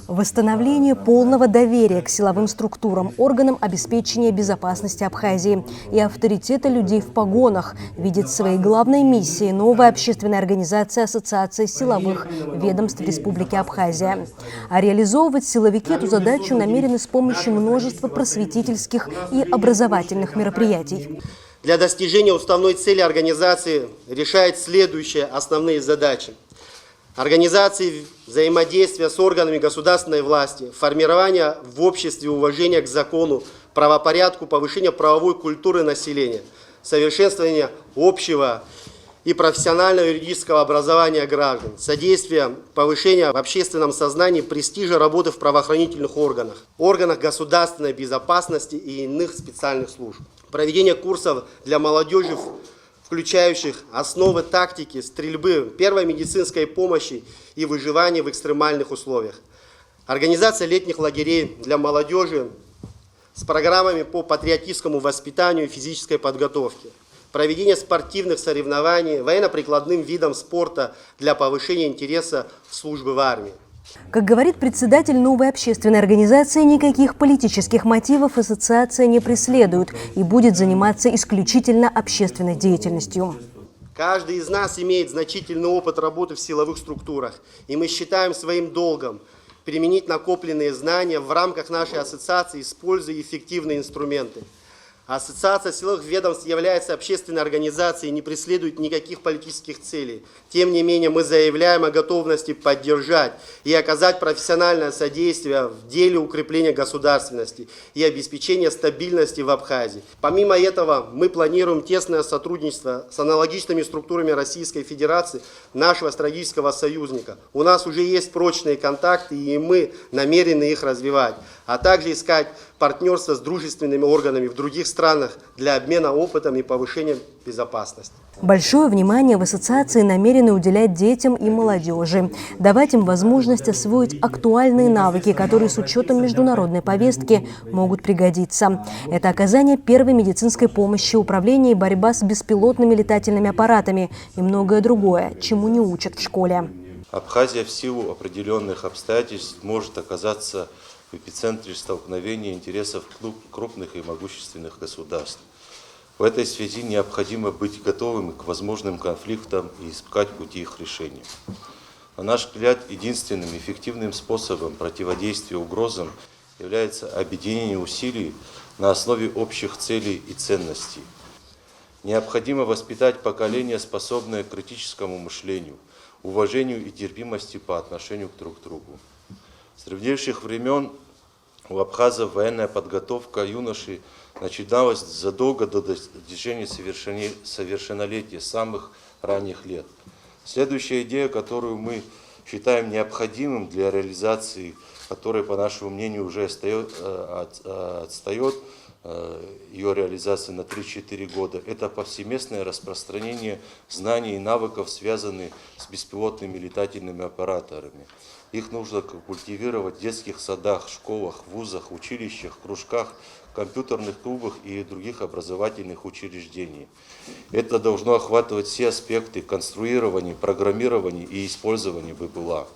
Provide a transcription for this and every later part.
Восстановление полного доверия к силовым структурам, органам обеспечения безопасности Абхазии и авторитета людей в погонах видит своей главной миссией новая общественная организация Ассоциации силовых ведомств Республики Абхазия. А реализовывать силовики эту задачу намерены с помощью множества просветительских и образовательных мероприятий. Для достижения уставной цели организации решает следующие основные задачи. Организации взаимодействия с органами государственной власти, формирование в обществе уважения к закону, правопорядку, повышение правовой культуры населения, совершенствование общего и профессионального юридического образования граждан, содействие повышения в общественном сознании престижа работы в правоохранительных органах государственной безопасности и иных специальных служб, проведение курсов для молодежи, включающих основы тактики, стрельбы, первой медицинской помощи и выживания в экстремальных условиях. Организация летних лагерей для молодежи с программами по патриотическому воспитанию и физической подготовке. Проведение спортивных соревнований военно-прикладным видом спорта для повышения интереса в службе в армии. Как говорит председатель новой общественной организации, никаких политических мотивов ассоциация не преследует и будет заниматься исключительно общественной деятельностью. Каждый из нас имеет значительный опыт работы в силовых структурах, и мы считаем своим долгом применить накопленные знания в рамках нашей ассоциации, используя эффективные инструменты. Ассоциация силовых ведомств является общественной организацией и не преследует никаких политических целей. Тем не менее, мы заявляем о готовности поддержать и оказать профессиональное содействие в деле укрепления государственности и обеспечения стабильности в Абхазии. Помимо этого, мы планируем тесное сотрудничество с аналогичными структурами Российской Федерации, нашего стратегического союзника. У нас уже есть прочные контакты, и мы намерены их развивать, а также искать партнерство с дружественными органами в других странах для обмена опытом и повышения безопасности. Большое внимание в ассоциации намерены уделять детям и молодежи, давать им возможность освоить актуальные навыки, которые с учетом международной повестки могут пригодиться. Это оказание первой медицинской помощи, управление и борьба с беспилотными летательными аппаратами и многое другое, чему не учат в школе. Абхазия в силу определенных обстоятельств может оказаться в эпицентре столкновения интересов крупных и могущественных государств. В этой связи необходимо быть готовым к возможным конфликтам и искать пути их решения. На наш взгляд, единственным эффективным способом противодействия угрозам является объединение усилий на основе общих целей и ценностей. Необходимо воспитать поколение, способное к критическому мышлению, уважению и терпимости по отношению друг к другу. С древнейших времен у абхазов военная подготовка юношей начиналась задолго до достижения совершеннолетия, самых ранних лет. Следующая идея, которую мы считаем необходимым для реализации, которая, по нашему мнению, уже отстает, ее реализация на 3-4 года, это повсеместное распространение знаний и навыков, связанных с беспилотными летательными аппаратами. Их нужно культивировать в детских садах, школах, вузах, училищах, кружках, компьютерных клубах и других образовательных учреждений. Это должно охватывать все аспекты конструирования, программирования и использования БПЛА.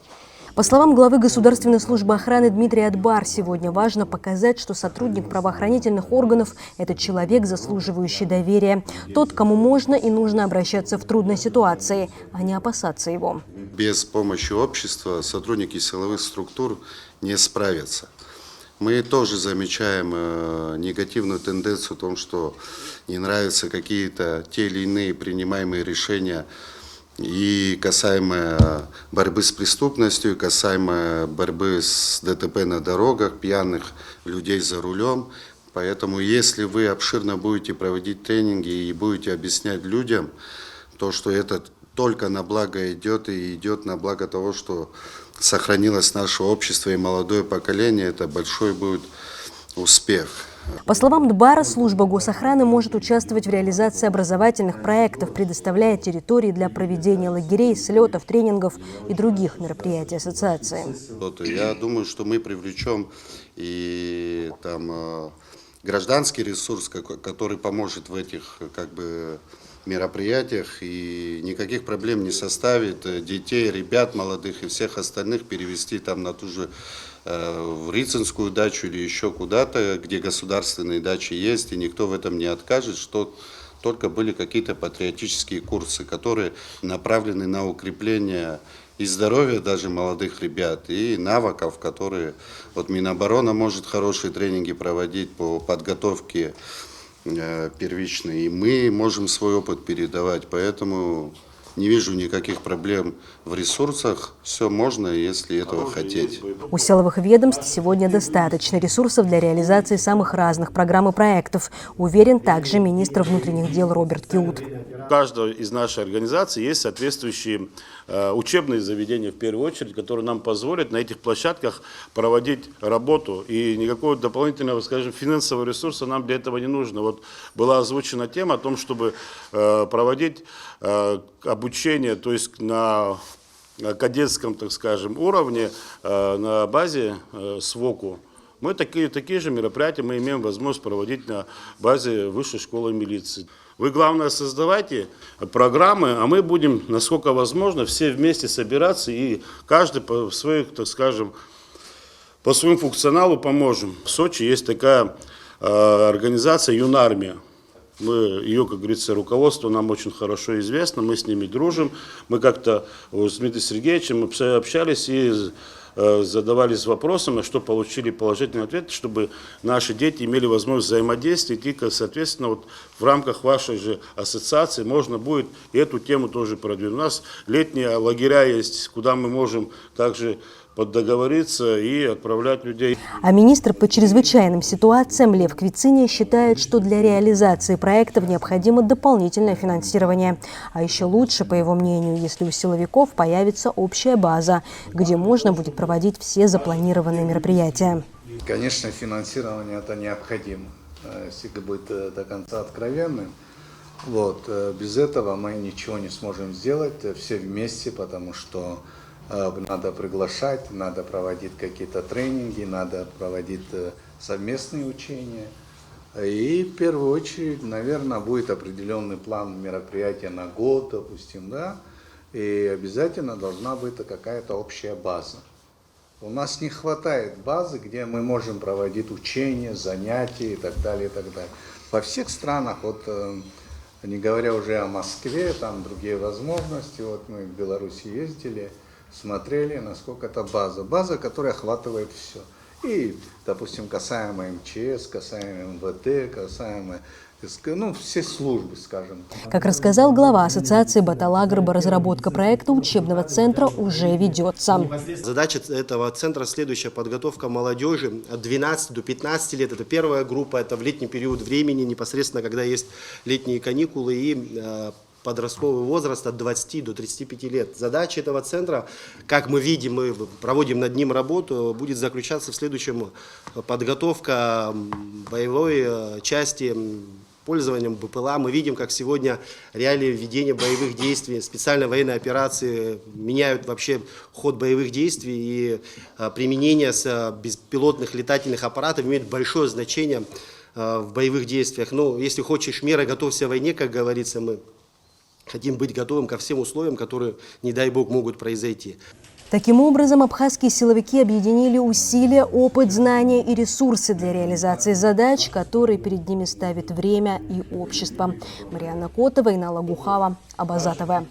По словам главы Государственной службы охраны Дмитрия Адбар, сегодня важно показать, что сотрудник правоохранительных органов – это человек, заслуживающий доверия. Тот, кому можно и нужно обращаться в трудной ситуации, а не опасаться его. Без помощи общества сотрудники силовых структур не справятся. Мы тоже замечаем негативную тенденцию в том, что не нравятся какие-то те или иные принимаемые решения и касаемо борьбы с преступностью, и касаемо борьбы с ДТП на дорогах, пьяных людей за рулем. Поэтому если вы обширно будете проводить тренинги и будете объяснять людям то, что это только на благо идет и идет на благо того, что сохранилось наше общество и молодое поколение, это большой будет успех. По словам Дбара, служба госохраны может участвовать в реализации образовательных проектов, предоставляя территории для проведения лагерей, слетов, тренингов и других мероприятий ассоциации. Я думаю, что мы привлечем и гражданский ресурс, который поможет в этих мероприятиях, и никаких проблем не составит детей, ребят молодых и всех остальных перевести там на ту же в Рицинскую дачу или еще куда-то, где государственные дачи есть, и никто в этом не откажет, что только были какие-то патриотические курсы, которые направлены на укрепление и здоровья даже молодых ребят, и навыков, которые вот Минобороны может хорошие тренинги проводить по подготовке первичной, и мы можем свой опыт передавать, поэтому не вижу никаких проблем в ресурсах, все можно, если этого хотеть. У силовых ведомств сегодня достаточно ресурсов для реализации самых разных программ и проектов, уверен также министр внутренних дел Роберт Киут. У каждой из нашей организаций есть соответствующие учебные заведения, в первую очередь, которые нам позволят на этих площадках проводить работу. И никакого дополнительного, скажем, финансового ресурса нам для этого не нужно. Вот была озвучена тема о том, чтобы проводить обучение, то есть на кадетском, так скажем, уровне, на базе СВОКу. Мы такие же мероприятия мы имеем возможность проводить на базе Высшей школы милиции. Вы, главное, создавайте программы, а мы будем, насколько возможно, все вместе собираться и каждый по своим, так скажем, по своему функционалу поможем. В Сочи есть такая организация «Юнармия». Ее, как говорится, руководство нам очень хорошо известно, мы с ними дружим. Мы как-то с Дмитрием Сергеевичем общались и задавались вопросом, на что получили положительный ответ, чтобы наши дети имели возможность взаимодействовать, и, соответственно, вот в рамках вашей же ассоциации можно будет и эту тему тоже продвинуть. У нас летние лагеря есть, куда мы можем также поддоговориться и отправлять людей. А министр по чрезвычайным ситуациям Лев Квициня считает, что для реализации проектов необходимо дополнительное финансирование. А еще лучше, по его мнению, если у силовиков появится общая база, где можно будет проводить все запланированные мероприятия. Конечно, финансирование это необходимо, если быть до конца откровенным. Вот, без этого мы ничего не сможем сделать все вместе, потому что надо приглашать, надо проводить какие-то тренинги, надо проводить совместные учения. И в первую очередь, наверное, будет определенный план мероприятия на год, допустим, да, и обязательно должна быть какая-то общая база. У нас не хватает базы, где мы можем проводить учения, занятия и так далее, и так далее. Во всех странах, вот, не говоря уже о Москве, там другие возможности, вот мы в Беларуси ездили, смотрели, насколько это база, которая охватывает все. И, допустим, касаемо МЧС, касаемо МВД, касаемо, все службы, скажем. Как рассказал глава ассоциации Баталагрба, разработка проекта учебного центра уже ведется. Задача этого центра следующая: подготовка молодежи от 12 до 15 лет. Это первая группа, это в летний период времени, непосредственно когда есть летние каникулы, и подростковый возраст от 20 до 35 лет. Задача этого центра, как мы видим, мы проводим над ним работу, будет заключаться в следующем: подготовка боевой части, пользованием БПЛА. Мы видим, как сегодня реалии ведения боевых действий, специальной военной операции меняют вообще ход боевых действий, и применение беспилотных летательных аппаратов имеет большое значение в боевых действиях. Ну, если хочешь меры, готовься к войне, как говорится, мы хотим быть готовым ко всем условиям, которые, не дай бог, могут произойти. Таким образом, абхазские силовики объединили усилия, опыт, знания и ресурсы для реализации задач, которые перед ними ставит время и общество. Марьяна Котова, Инна Лагухава, Абаза ТВ.